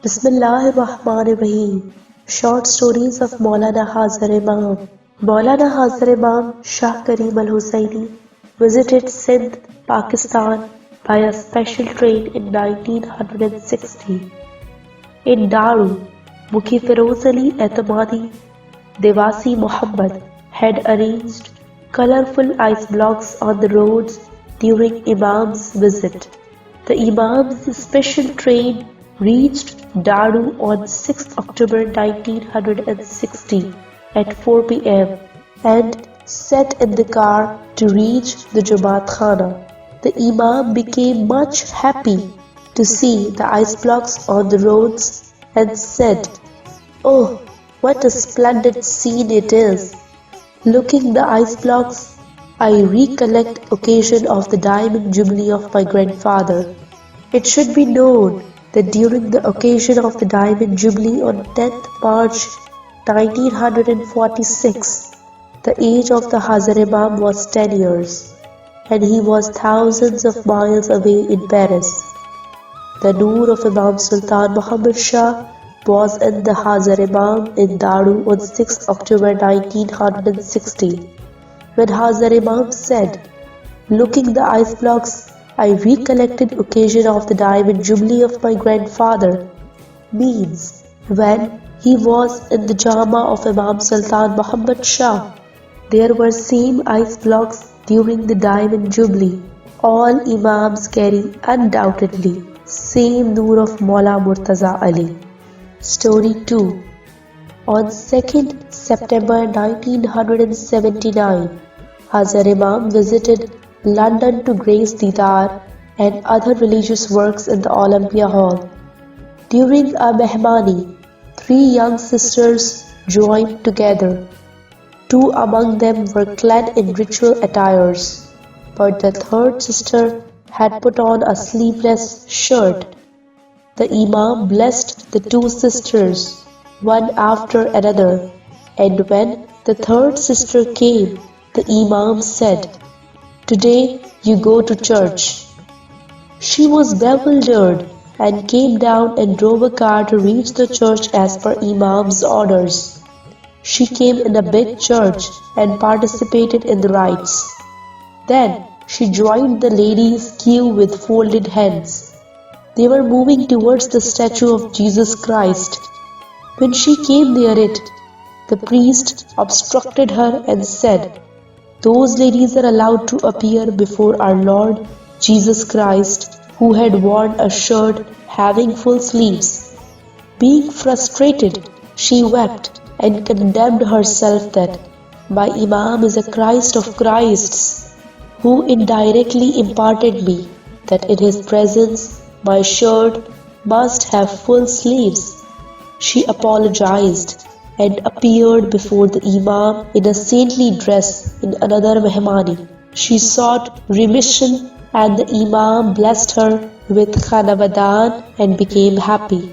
Bismillahirrahmanirrahim. Short stories of Maulana Hazar Imam. Maulana Hazar Imam Shah Karim Al Hussaini visited Sindh, Pakistan by a special train in 1960. In Daru, Mukhi Feroz Ali Etamadi Devasi Muhammad had arranged colorful ice blocks on the roads during Imam's visit. The Imam's special train reached Daru on 6 October 1960 at 4 p.m. and sat in the car to reach the Jamaat Khana. The Imam became much happy to see the ice blocks on the roads and said, "Oh, what a splendid scene it is! Looking the ice blocks, I recollect occasion of the Diamond Jubilee of my grandfather. It should be known that during the occasion of the Diamond Jubilee on 10th March 1946, the age of the Hazar Imam was 10 years, and he was thousands of miles away in Paris. The Noor of Imam Sultan Muhammad Shah was in the Hazar Imam in Daru on 6 October 1960. When Hazar Imam said, 'Looking the ice blocks, I recollected occasion of the Diamond Jubilee of my grandfather,' means when he was in the Jama of Imam Sultan Muhammad Shah, there were same ice blocks during the Diamond Jubilee. All Imams carry undoubtedly same Noor of Maula Murtaza Ali." Story 2. On 2nd September 1979, Hazar Imam visited London to grace Didar and other religious works in the Olympia Hall. During a Mehmani, 3 young sisters joined together. 2 among them were clad in ritual attires, but the third sister had put on a sleeveless shirt. The Imam blessed the 2 sisters, one after another, and when the third sister came, the Imam said, "Today you go to church." She was bewildered and came down and drove a car to reach the church as per Imam's orders. She came in a big church and participated in the rites. Then she joined the ladies' queue with folded hands. They were moving towards the statue of Jesus Christ. When she came near it, the priest obstructed her and said, "Those ladies are allowed to appear before our Lord Jesus Christ, who had worn a shirt having full sleeves." Being frustrated, she wept and condemned herself that my Imam is a Christ of Christs, who indirectly imparted me that in his presence my shirt must have full sleeves. She apologized and appeared before the Imam in a saintly dress in another Mehmani. She sought remission and the Imam blessed her with Khanawadan and became happy.